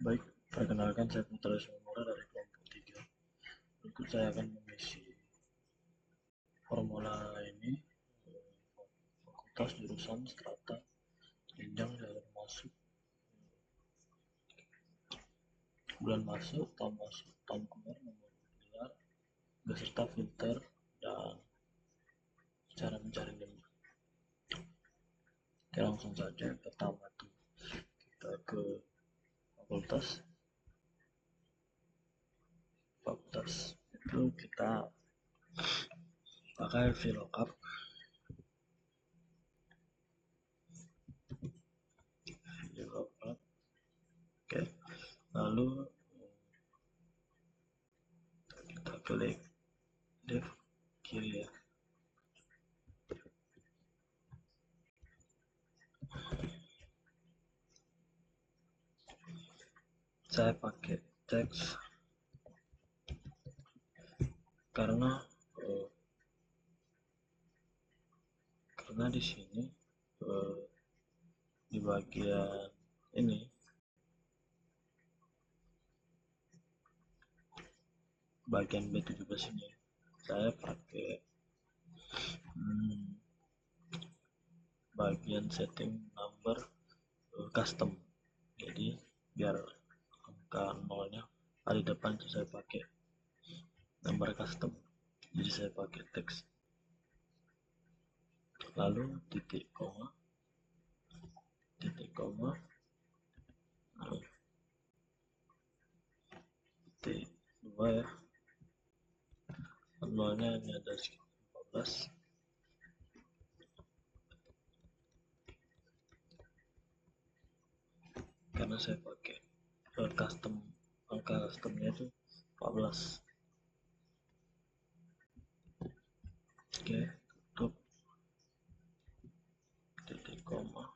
Baik, perkenalkan saya Putra Sumora dari kelompok 3. Berikut saya akan mengisi formula ini, fakultas, jurusan, strata, jenjang, jalur masuk, bulan masuk, tahun keluar, nomor gelar, beserta filter, dan cara mencari nilai. Oke, langsung saja. Pertama tuh kita ke fakultas itu kita pakai VLOOKUP. Oke, lalu kita klik div kiri ya. Saya pakai teks karena di sini di bagian ini bagian B17 ini saya pakai bagian setting number custom. Jadi biar angka nolnya ada di depan, itu saya pakai number custom. Jadi saya pakai teks, lalu titik koma, titik 2 ya. Nolnya ini ada sekitar 14. Karena saya pakai custom, angka customnya itu 14. Oke, tutup, titik koma,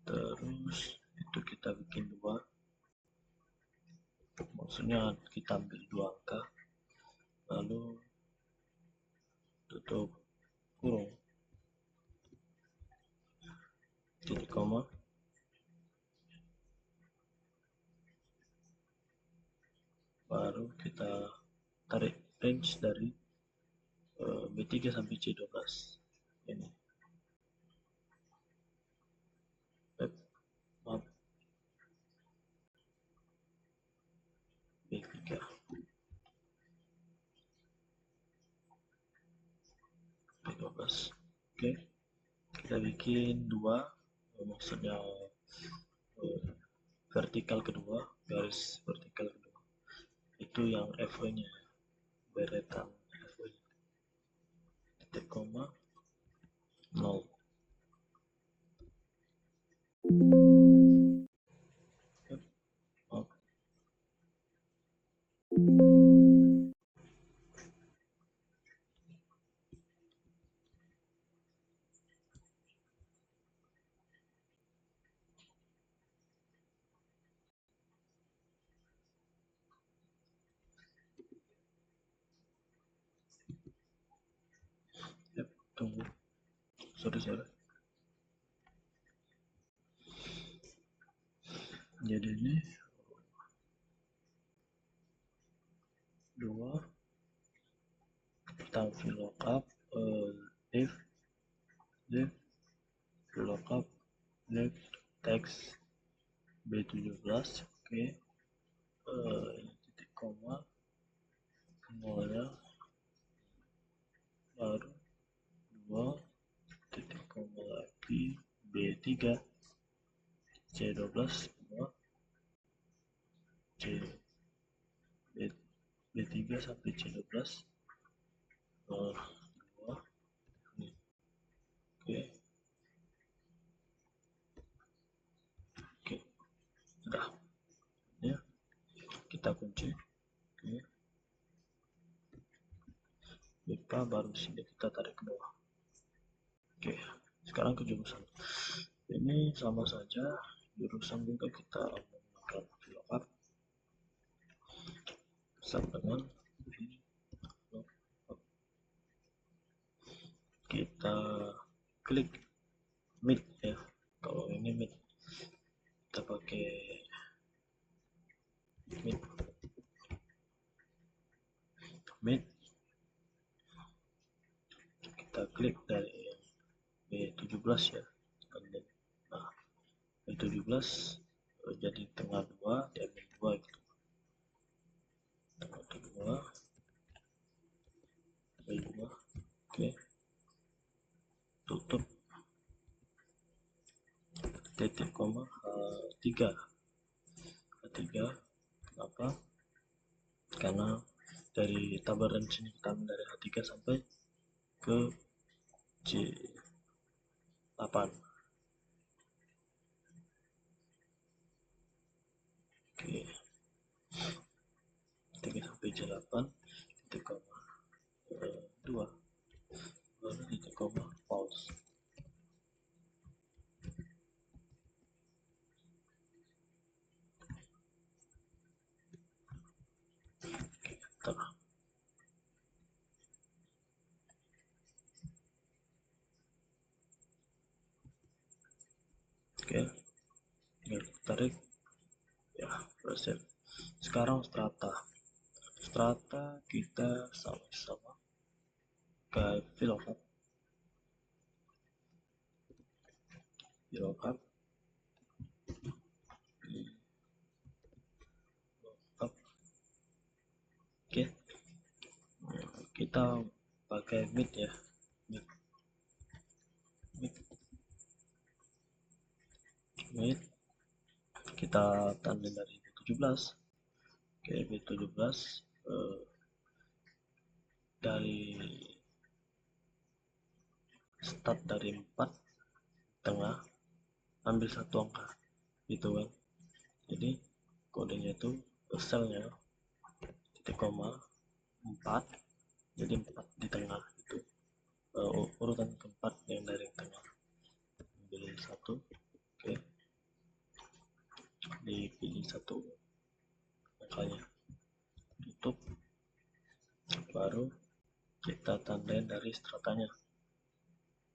terus itu kita bikin 2, maksudnya kita ambil 2 angka, lalu tutup kurung, titik koma, baru kita tarik range dari B3 sampai C12 ini. Maaf, B3 B12. Oke, kita bikin 2, maksudnya vertikal kedua, garis vertikal kedua itu yang FW nya, beretan FW, titik koma 0. Tunggu, sorry. Jadi ini 2, kita VLOOKUP div VLOOKUP div teks B17. Oke, titik koma 0 ya, baru 2, titik koma lagi, B3 C12 2, B3 sampai C12 2 ini. Oke, sudah ya, kita kunci. Oke, lupa, baru di sini kita tarik ke bawah. Oke, sekarang ke jurusan. Ini sama saja, jurusan juga kita menggunakan VLOOKUP sama dengan VLOOKUP. Kita klik mid ya, kalau ini mid. pakai mid, kita klik dari yang B17 ya. Nah, B17 jadi tengah 2, diambil 2 gitu. Tengah 2, B2, oke. Tutup. Titik koma H3. Kenapa? Karena dari tabaran sini kita ambil dari H3 sampai ke J8. Oke. 3 sampai J8, titik koma 2, baru titik koma pause. Oke, oke, tarik ya, berhasil. Sekarang strata kita sama-sama ke VLOOKUP. Oke, kita pakai mid ya, mid kita tanda dari B17. Oke, B17 dari start dari 4 tengah, ambil satu angka gitu kan. Jadi kodenya itu selnya titik koma 4, jadi 4 di tengah itu urutan keempat yang dari tengah, ambil satu. Oke, dipilih satu angkanya, tutup, baru kita tandain dari stratanya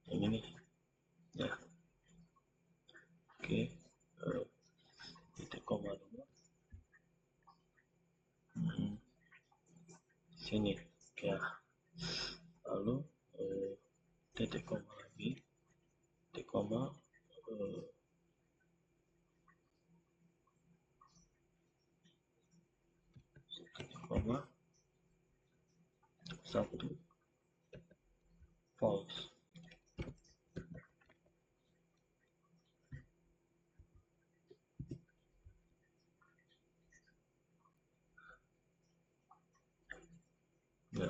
yang ini ya. Oke, titik koma 2 sini ya, lalu titik koma lagi, titik koma satu false. Ya,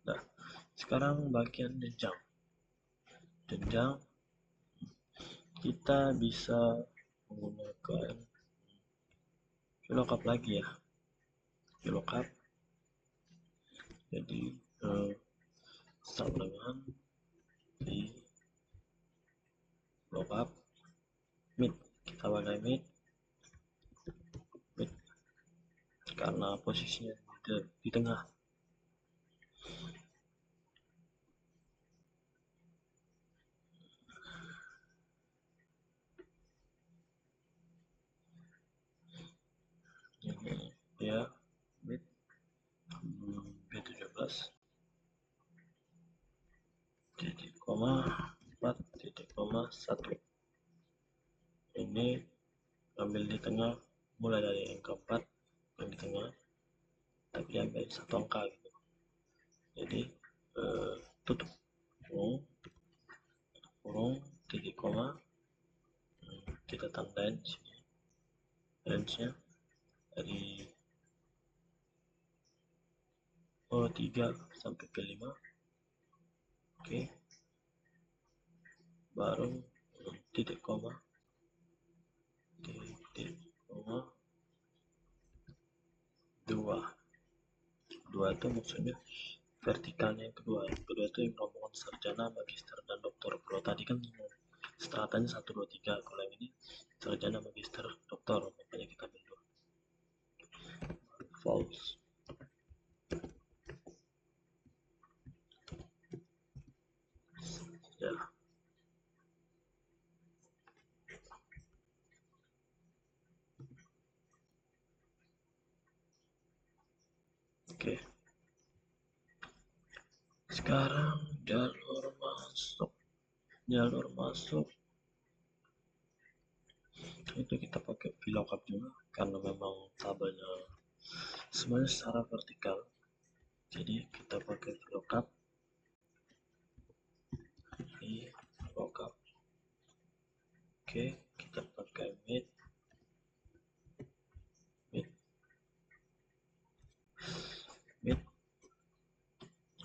nah sekarang bagian jenjang kita bisa menggunakan VLOOKUP lagi ya, VLOOKUP. Jadi sama dengan di VLOOKUP mid, kita pakai mid karena posisinya di tengah. Ini ya, mid B17 titik koma 4 titik koma 1. Ini ambil di tengah, mulai dari angka 4 yang di tengah, tapi ambil satu angka gitu. Jadi tutup kurung titik koma, kita tandain sini range-nya dari 3 sampai ke 5. Oke, baru titik koma 2 itu maksudnya vertikalnya yang kedua itu yang rombongan sarjana, magister, dan doktor. Kalau tadi kan stratanya 1, 2, 3, kalau yang ini sarjana, magister, doktor, makanya kita ambil 2. False. ya. Oke, sekarang jalur masuk itu kita pakai VLOOKUP juga karena memang tabelnya semuanya secara vertikal, jadi kita pakai VLOOKUP. Oke, kita pakai mid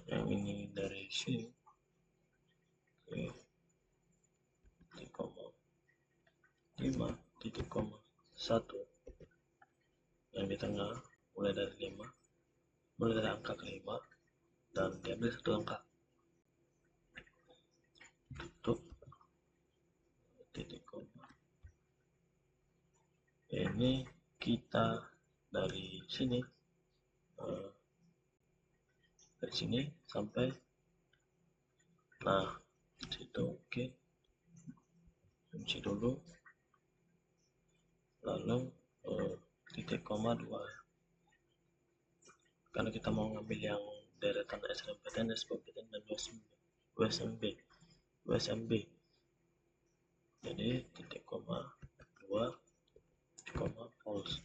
yang ini dari sini. Oke, 5,1 yang di tengah mulai dari angka ke-5 dan diambil satu angka, tutup titik koma. Ini kita dari sini sampai situ. Oke, kunci dulu, lalu titik koma 2 karena kita mau ngambil yang deretan SNMPTN, SBMPTN dan USMB. Jadi titik koma 2 koma false.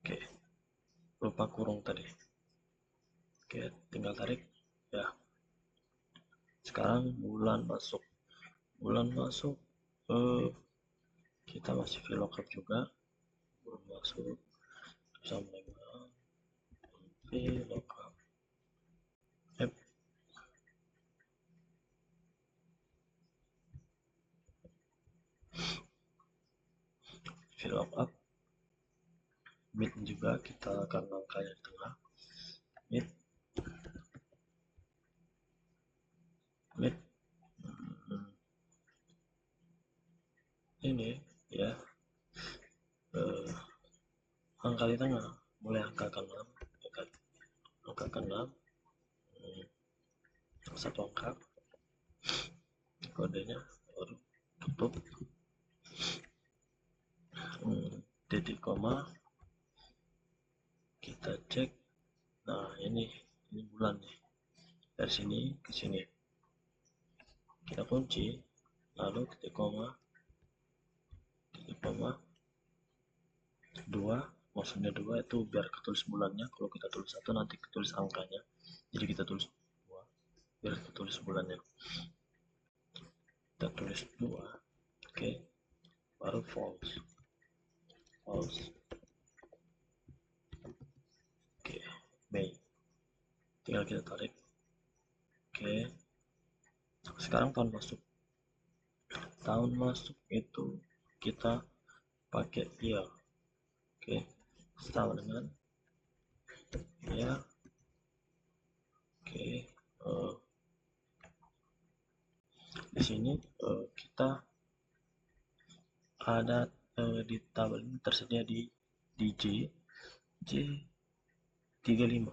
Oke, lupa kurung tadi. Oke, tinggal tarik ya. Sekarang bulan masuk kita masih VLOOKUP juga, bulan masuk sampai VLOOKUP mid juga kita akan angkanya di tengah, mid ini ya, angka di tengah mulai angka ke-6, satu angka kodenya, baru tutup, titik koma, kita cek. Nah, ini bulan nih, dari sini ke sini kita kunci, lalu titik koma 2, maksudnya 2 itu biar ketulis bulannya. Kalau kita tulis 1 nanti ketulis angkanya, jadi kita tulis 2 biar ketulis bulannya. Kita tulis 2. Oke, baru false. Oke, Mei, tinggal kita tarik. Oke, sekarang tahun masuk itu kita pakai year. Oke, sama dengan year. Oke, di sini kita ada di tabel ini tersedia di J35.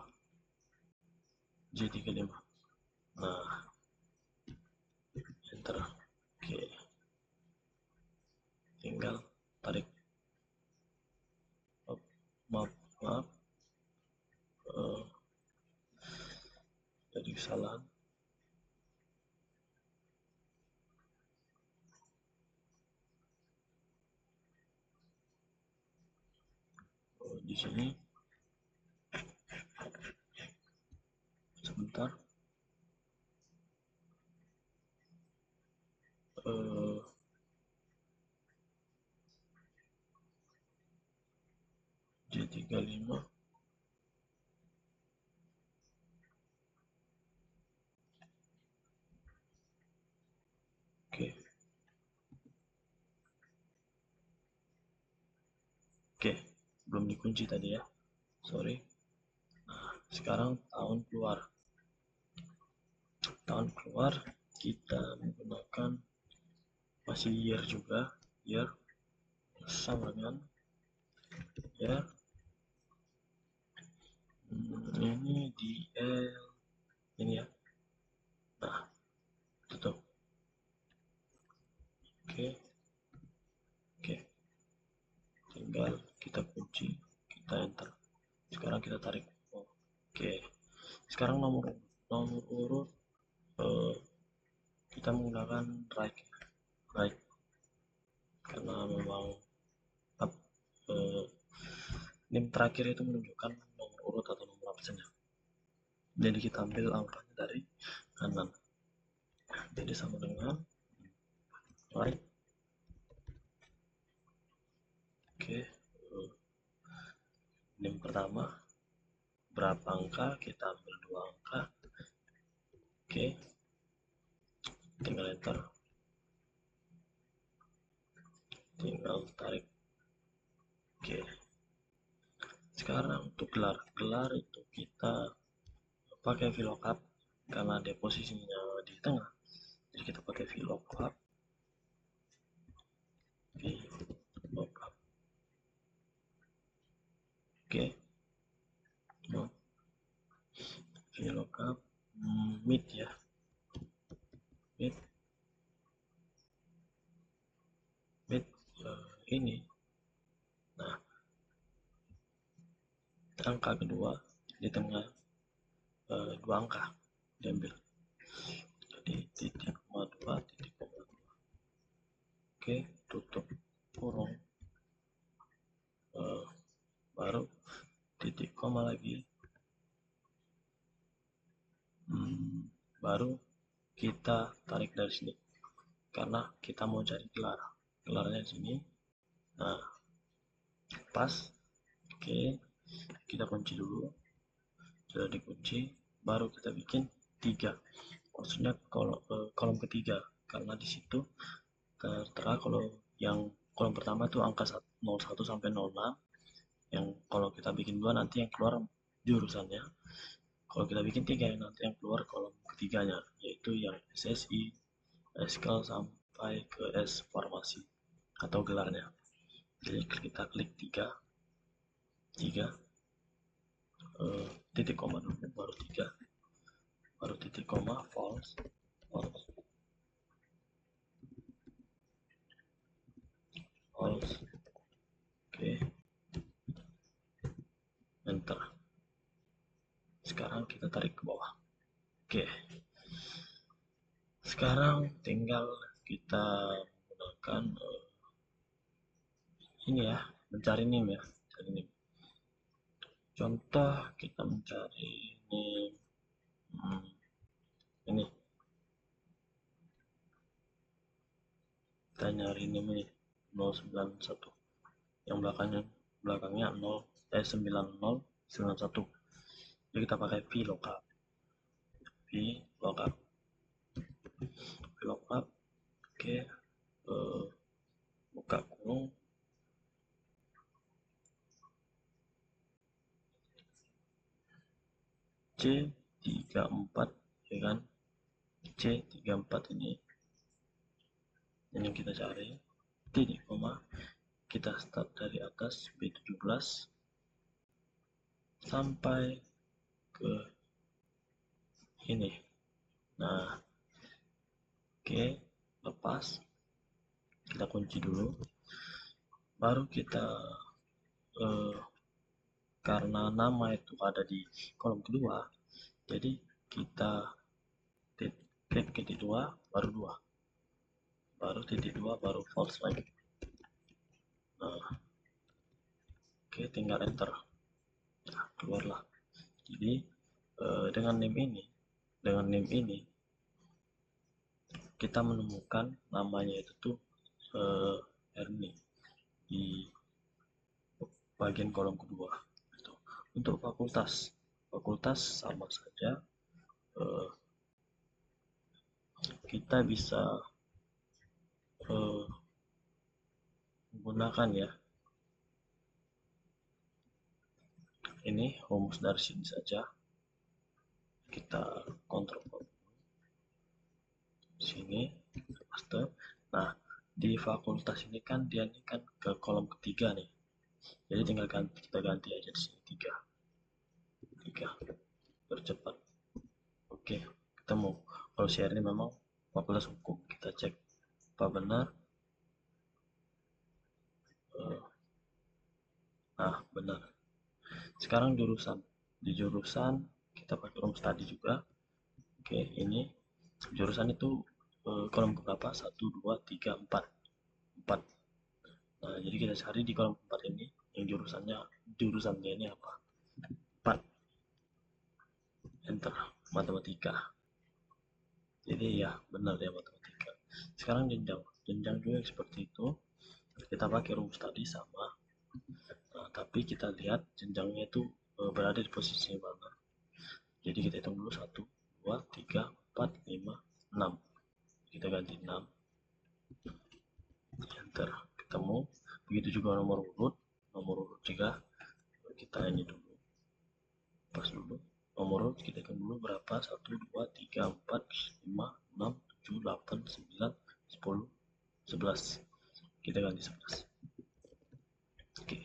Nah, enter. Oke, tinggal tarik. Maaf, jadi kesalahan. Di sini sebentar. J35. Oke, belum dikunci tadi ya, sorry. Nah, sekarang tahun keluar kita menggunakan masih year juga, year sama dengan year. Ini di L ini ya. Nah, tutup. Oke, tinggal kita kunci, kita enter. Sekarang kita tarik. Oke, sekarang nomor urut kita menggunakan right karena memang NIM terakhir itu menunjukkan nomor urut atau nomor absennya. Jadi kita ambil angkanya dari kanan. Jadi sama dengan right. Oke, NIM pertama berapa angka, kita ambil 2 angka. Oke, tinggal enter, tinggal tarik. Oke, sekarang untuk gelar itu kita pakai VLOOKUP karena dia posisinya di tengah, jadi kita pakai VLOOKUP. Oke, VLOOKUP mid ya, mid ini. Nah, angka kedua di tengah, 2 angka diambil, jadi titik koma 2 titik koma 2. Oke, tutup kurung, baru titik koma lagi, baru kita tarik dari sini karena kita mau cari gelarnya di sini. Nah, pas. Oke, kita kunci dulu, sudah dikunci, baru kita bikin 3, maksudnya kolom ketiga, karena di situ tertera kalau yang kolom pertama itu angka 01 sampai 06, yang kalau kita bikin 2 nanti yang keluar jurusannya, kalau kita bikin 3 nanti yang keluar kolom ketiganya, yaitu yang SSI, SKL sampai ke S farmasi atau gelarnya. Jadi kita klik 3 titik koma dulu, baru 3, baru titik koma, false. Oke, enter. Sekarang kita tarik ke bawah. Oke, sekarang tinggal kita menggunakan ini ya, mencari NIM ya, contoh kita mencari NIM ini, kita nyari NIM ini 091 yang belakangnya 9091. Jadi kita pakai VLOOKUP. Oke, buka kurung, C34 ya kan, C34 ini yang kita cari, titik koma, kita start dari atas B17 sampai ke ini. Nah, oke, lepas, kita kunci dulu, baru kita karena nama itu ada di kolom kedua, jadi kita klik titik 2, baru 2, baru titik 2, baru false lagi. Nah, oke, tinggal enter. Nah, keluarlah. Jadi dengan NIM ini kita menemukan namanya itu tuh Ernie di bagian kolom kedua. Untuk fakultas sama saja, kita bisa menggunakan ya ini rumus dari sini saja, kita kontrol sini, paste. Nah, di fakultas ini kan dia ini kan ke kolom ketiga nih, jadi tinggal kita ganti aja di sini 3 percepat. Oke, ketemu. Kalau share ini memang fakultas hukum, kita cek apa benar. Nah, benar. Sekarang jurusan, di jurusan kita pakai room study juga. Oke, ini jurusan itu kolom keberapa? 1, 2, 3, 4. Nah, jadi kita cari di kolom 4 ini yang jurusannya ini apa? 4. Enter. Matematika. Jadi ya benar ya, matematika. Sekarang jenjang juga seperti itu. Kita pakai room study sama. Nah, tapi kita lihat jenjangnya itu berada di posisi mana. Jadi kita hitung dulu 1, 2, 3, 4, 5, 6. Kita ganti 6. Enter. Ketemu. Begitu juga nomor urut juga kita ini dulu. Pas dulu. Nomor urut kita hitung dulu berapa. 1, 2, 3, 4, 5, 6, 7, 8, 9, 10, 11. Kita ganti 11. Oke.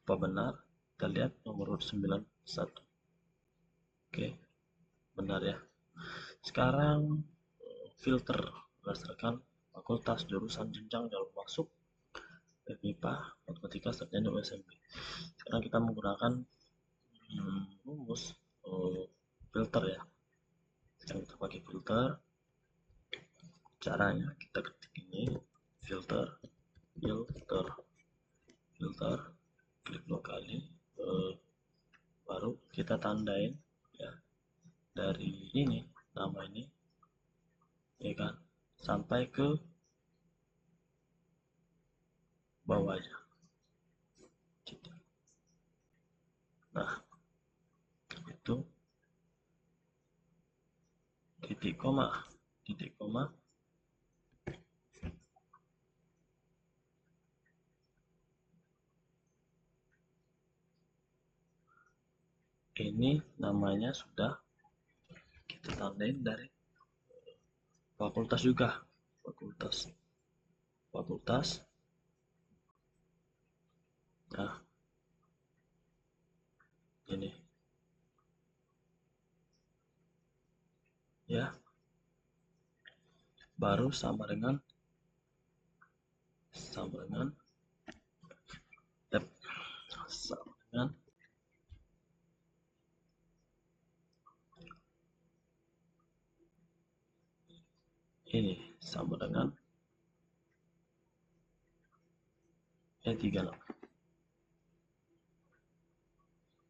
Apa benar? Kita lihat nomor urut 91. Oke. Benar ya. Sekarang filter berdasarkan fakultas, jurusan, jenjang, jalur masuk, MIPA, matematika, sarjana, USMB. Sekarang kita menggunakan rumus filter ya. Sekarang kita pakai filter. Caranya kita ketik ini filter, klik 2 kali, baru kita tandain ya dari ini nama ini ya kan sampai ke bawah aja. Nah, itu titik koma. Ini namanya sudah kita tandain dari fakultas juga. Fakultas. Nah, ini ya, baru sama dengan ini sama dengan E36.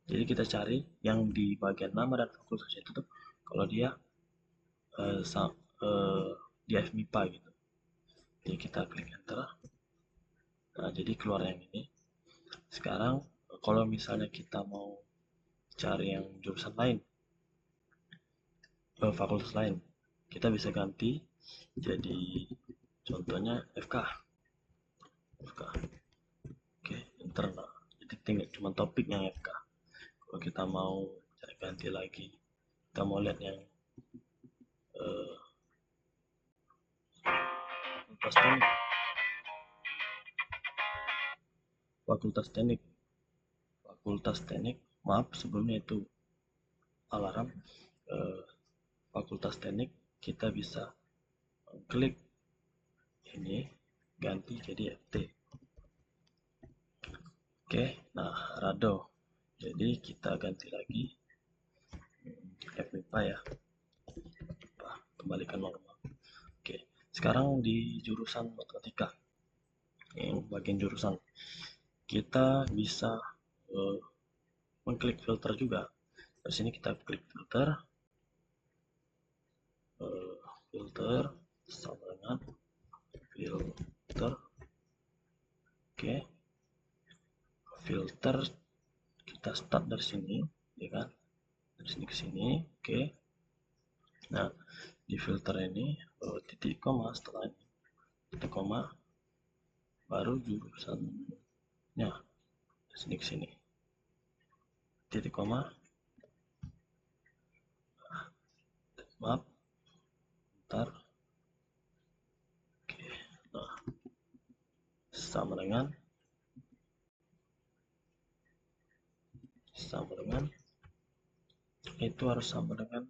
Jadi kita cari yang di bagian nama dan fakultas itu tuh kalau dia di FMIPA gitu. Jadi kita klik enter. Nah, jadi keluar yang ini. Sekarang kalau misalnya kita mau cari yang jurusan lain, fakultas lain, kita bisa ganti jadi contohnya FK. Oke, enter. Nah, jadi tinggal cuma topik yang FK. Kalau kita mau cari ganti lagi, kita mau lihat yang fakultas teknik, maaf sebelumnya itu alarm. Fakultas teknik kita bisa klik ini ganti jadi FT. Oke, nah rado, jadi kita ganti lagi FMIPA ya, kembalikan normal. Oke, sekarang di jurusan matematika, yang bagian jurusan kita bisa mengklik filter juga. Di sini kita klik filter, sama dengan filter. Oke, filter kita start dari sini ya kan, dari sini ke sini. Oke, nah di filter ini titik koma, setelah ini titik koma baru jurusannya, dari sini ke sini titik koma. Maaf, bentar. Oke, nah sama dengan itu harus sama dengan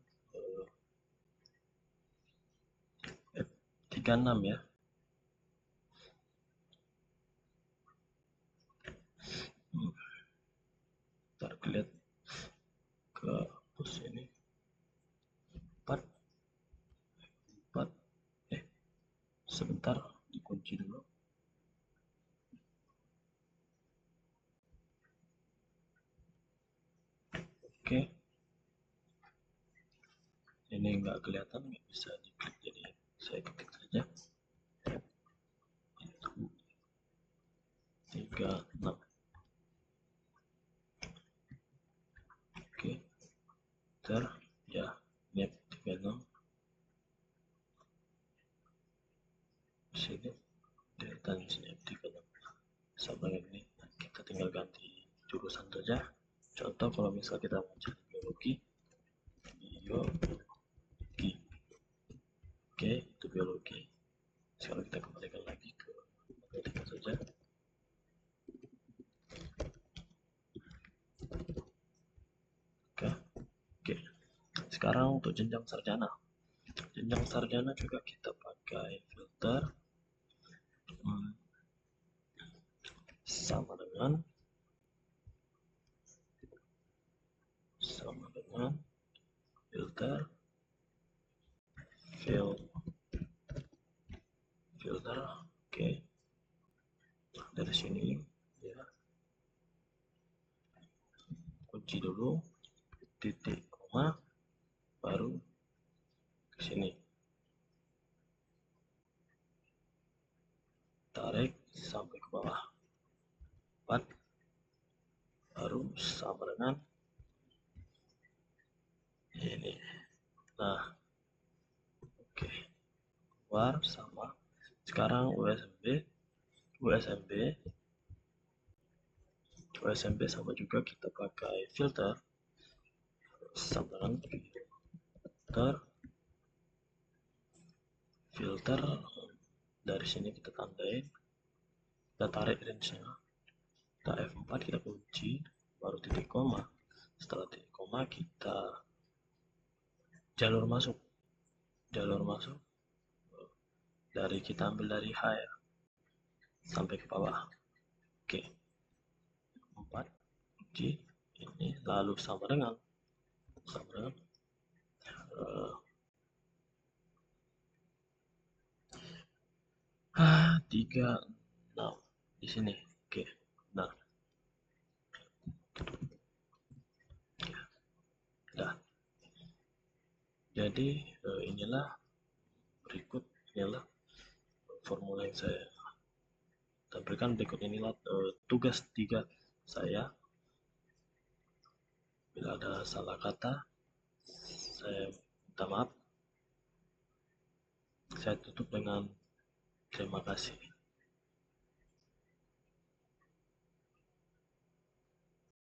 36 ya. Ntar lihat ke sini 4 sebentar dikunci dulu. Oke, ini nggak kelihatan, nggak bisa diklik, jadi saya ketik saja 36. Oke, ntar ya ini 36 sini dan sini 36 sama ini. Kita tinggal ganti jurusan saja. Contoh kalau misal kita mau cari biologi. Oke, itu biologi. Sekarang kita kembalikan lagi ke matematika saja. Oke. Sekarang untuk jenjang sarjana. Jenjang sarjana juga kita pakai filter sama dengan filter oke. Dari sini ya, kunci dulu, titik, koma, baru ke sini, tarik sampai ke bawah 4, baru sama dengan ini. Nah, oke, keluar sama. Sekarang USMB sama juga kita pakai filter sama dengan filter dari sini kita tandain, kita tarik range-nya, kita F4, kita kunci, baru titik koma. Setelah titik koma kita jalur masuk dari, kita ambil dari H ya, sampai ke bawah. Oke, 4 kunci ini, lalu sama dengan 36 di sini. Oke, nah, dah. Jadi inilah formula yang saya tampilkan berikut. Inilah tugas 3 saya. Bila ada salah kata, saya minta maaf. Saya tutup dengan terima kasih.